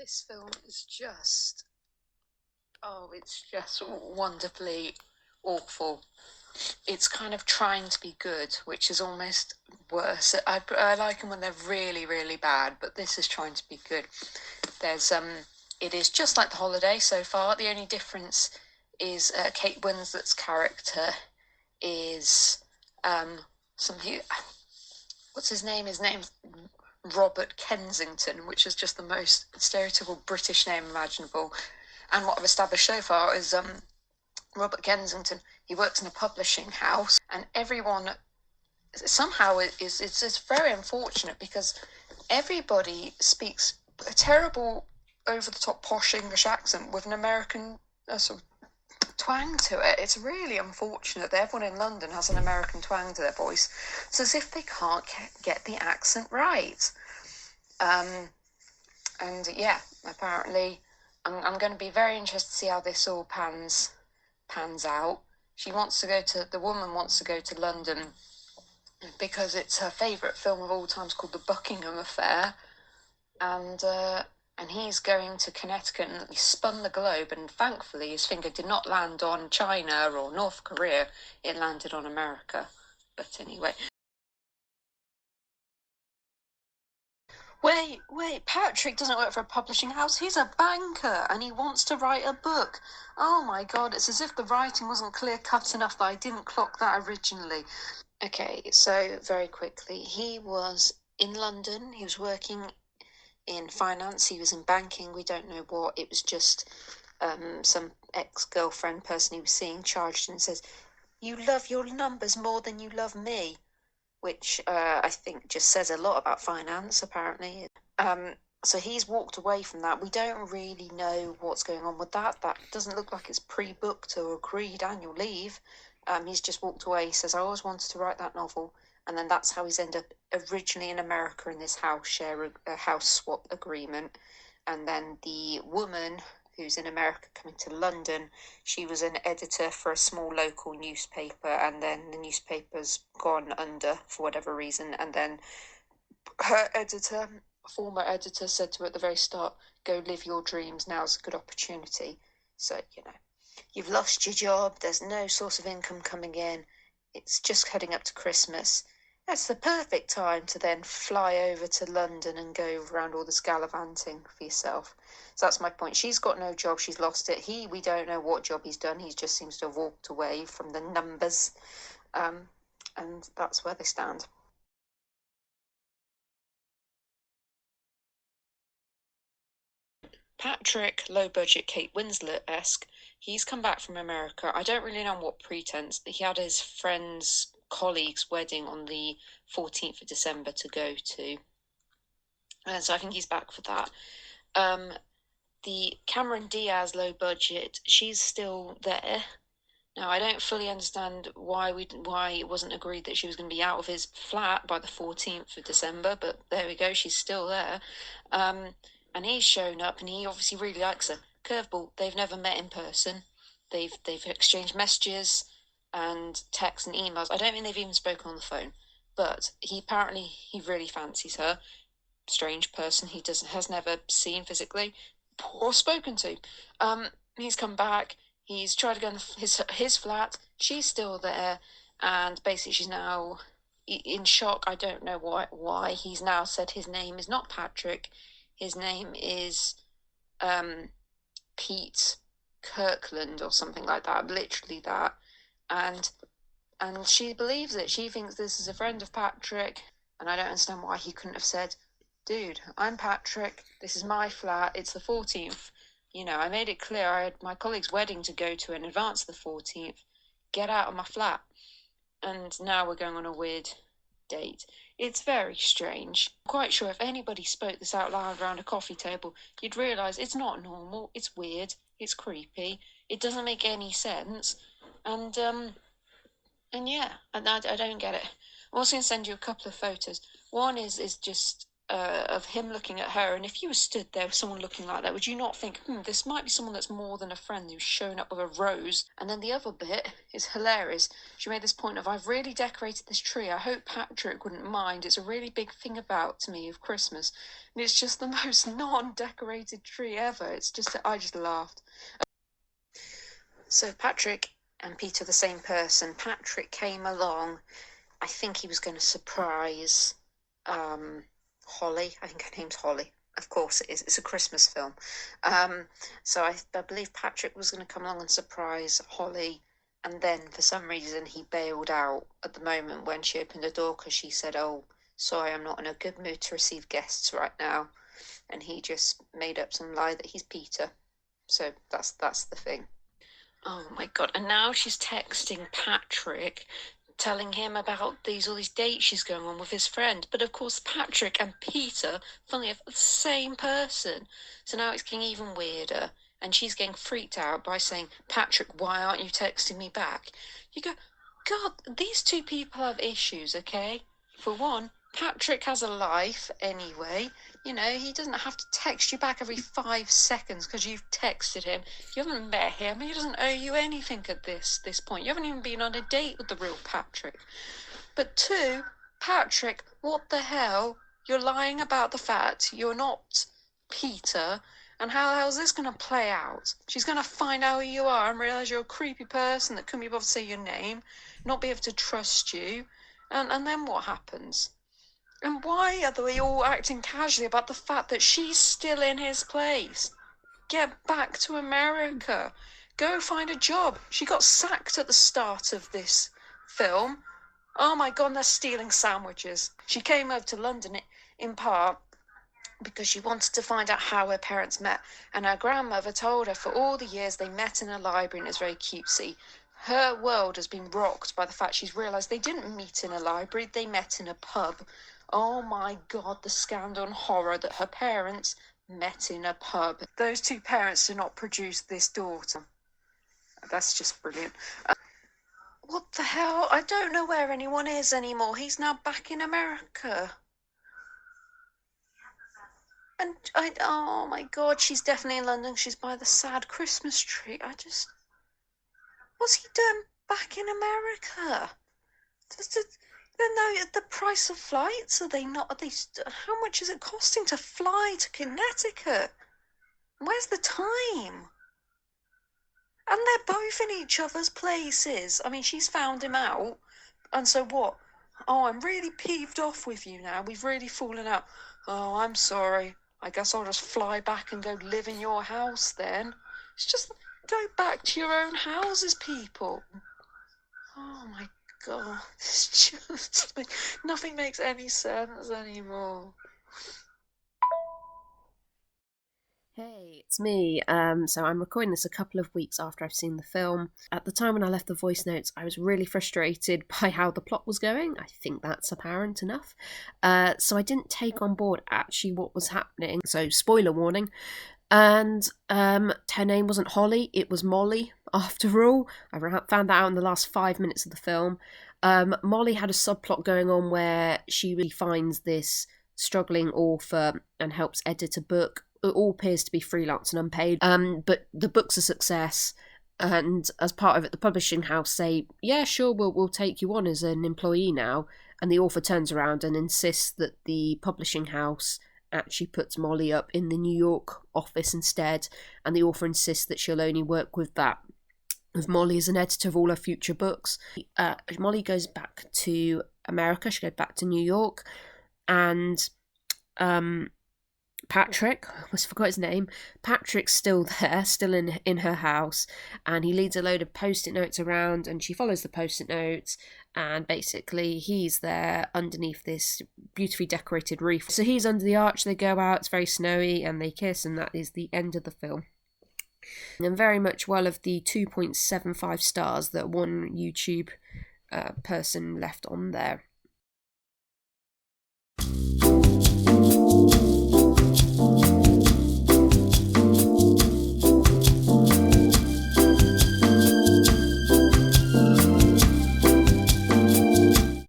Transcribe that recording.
This film is just, it's just wonderfully awful. It's kind of trying to be good, which is almost worse. I like them when they're really, really bad, but this is trying to be good. It is just like The Holiday so far. The only difference is Kate Winslet's character is somebody. What's his name? His name's Robert Kensington, which is just the most stereotypical British name imaginable. And what I've established so far is Robert Kensington. He works in a publishing house, and everyone somehow it's very unfortunate because everybody speaks a terrible, over-the-top posh English accent with an American sort of twang to it. It's really unfortunate that everyone in London has an American twang to their voice. It's as if they can't get the accent right. And yeah, apparently, I'm going to be very interested to see how this all pans out. The woman wants to go to London because it's her favourite film of all times, called The Buckingham Affair, and he's going to Connecticut, and he spun the globe, and thankfully his finger did not land on China or North Korea, it landed on America. But anyway. Wait, Patrick doesn't work for a publishing house, he's a banker, and he wants to write a book. Oh my god, it's as if the writing wasn't clear-cut enough that I didn't clock that originally. Okay, so very quickly, he was in London, he was working in finance, he was in banking, we don't know what, it was just some ex-girlfriend person he was seeing charged and says, "You love your numbers more than you love me," which I think just says a lot about finance, apparently. So he's walked away from that. We don't really know what's going on with that. That doesn't look like it's pre-booked or agreed annual leave. He's just walked away. He says, "I always wanted to write that novel." And then that's how he's ended up originally in America in this house swap agreement. And then the woman who's in America coming to London, she was an editor for a small local newspaper, and then the newspaper's gone under for whatever reason, and then her former editor, said to her at the very start, "Go live your dreams, now's a good opportunity." So, you've lost your job, there's no source of income coming in, it's just heading up to Christmas. That's the perfect time to then fly over to London and go around all this gallivanting for yourself. So that's my point. She's got no job, she's lost it. We don't know what job he's done, he just seems to have walked away from the numbers. And that's where they stand. Patrick, low-budget Kate Winslet-esque, he's come back from America. I don't really know on what pretense. He had his friend's colleague's wedding on the 14th of December to go to. And so I think he's back for that. The Cameron Diaz low budget, she's still there. Now, I don't fully understand why it wasn't agreed that she was going to be out of his flat by the 14th of December, but there we go, she's still there. And he's shown up, and he obviously really likes her. Curveball, they've never met in person. They've exchanged messages and texts and emails. I don't think they've even spoken on the phone, but he really fancies her. Strange person he has never seen physically or spoken to. He's come back. He's tried to go in his flat. She's still there, and basically she's now in shock. I don't know why. He's now said his name is not Patrick. His name is Pete Kirkland or something like that, literally that. And she believes it. She thinks this is a friend of Patrick, and I don't understand why he couldn't have said, "Dude, I'm Patrick, this is my flat, it's the 14th. I made it clear I had my colleague's wedding to go to in advance of the 14th. Get out of my flat." And now we're going on a weird date. It's very strange. I'm quite sure if anybody spoke this out loud around a coffee table, you'd realise it's not normal, it's weird, it's creepy, it doesn't make any sense, and yeah, and I don't get it. I'm also going to send you a couple of photos. One is just of him looking at her, and if you were stood there with someone looking like that, would you not think, this might be someone that's more than a friend who's shown up with a rose? And then the other bit is hilarious. She made this point of, I've really decorated this tree. I hope Patrick wouldn't mind. It's a really big thing about to me of Christmas. And it's just the most non-decorated tree ever. It's just, I just laughed. So Patrick and Peter, the same person. Patrick came along. I think he was going to surprise Holly. I think her name's Holly. Of course it is. It's a Christmas film. So I believe Patrick was going to come along and surprise Holly. And then for some reason he bailed out at the moment when she opened the door because she said, oh, sorry, I'm not in a good mood to receive guests right now. And he just made up some lie that he's Peter. So that's the thing. Oh my God. And now she's texting Patrick, telling him about all these dates she's going on with his friend. But of course, Patrick and Peter, funnily enough, are the same person. So now it's getting even weirder. And she's getting freaked out by saying, Patrick, why aren't you texting me back? You go, God, these two people have issues, okay? For one, Patrick has a life anyway. You know, he doesn't have to text you back every 5 seconds because you've texted him. You haven't met him. He doesn't owe you anything at this point. You haven't even been on a date with the real Patrick. But two, Patrick, what the hell? You're lying about the fact you're not Peter. And how the hell is this going to play out? She's going to find out who you are and realise you're a creepy person that couldn't be bothered to say your name, not be able to trust you. And then what happens? And why are they all acting casually about the fact that she's still in his place? Get back to America. Go find a job. She got sacked at the start of this film. Oh my God, they're stealing sandwiches. She came over to London in part because she wanted to find out how her parents met. And her grandmother told her for all the years they met in a library and it's very cutesy. Her world has been rocked by the fact she's realised they didn't meet in a library, they met in a pub. Oh my God, the scandal and horror that her parents met in a pub. Those two parents did not produce this daughter. That's just brilliant. What the hell? I don't know where anyone is anymore. He's now back in America. And oh my God, she's definitely in London. She's by the sad Christmas tree. What's he doing back in America? No, the price of flights, how much is it costing to fly to Connecticut? Where's the time? And they're both in each other's places. I mean, she's found him out. And so what? Oh, I'm really peeved off with you now. We've really fallen out. Oh, I'm sorry. I guess I'll just fly back and go live in your house then. It's just go back to your own houses, people. Oh my God, it's just like, nothing makes any sense anymore. Hey, it's me. So I'm recording this a couple of weeks after I've seen the film. At the time when I left the voice notes, I was really frustrated by how the plot was going. I think that's apparent enough. So I didn't take on board actually what was happening. So spoiler warning. And her name wasn't Holly, it was Molly, after all. I found that out in the last 5 minutes of the film. Molly had a subplot going on where she really finds this struggling author and helps edit a book. It all appears to be freelance and unpaid, but the book's a success. And as part of it, the publishing house say, yeah, sure, we'll take you on as an employee now. And the author turns around and insists that the publishing house actually puts Molly up in the New York office instead, and the author insists that she'll only work with Molly as an editor of all her future books. Molly goes back to America, she goes back to New York, and Patrick, I almost forgot his name, Patrick's still there, still in her house, and he leads a load of post-it notes around, and she follows the post-it notes, and basically he's there underneath this beautifully decorated wreath. So he's under the arch, they go out, it's very snowy, and they kiss, and that is the end of the film. And very much well of the 2.75 stars that one YouTube person left on there.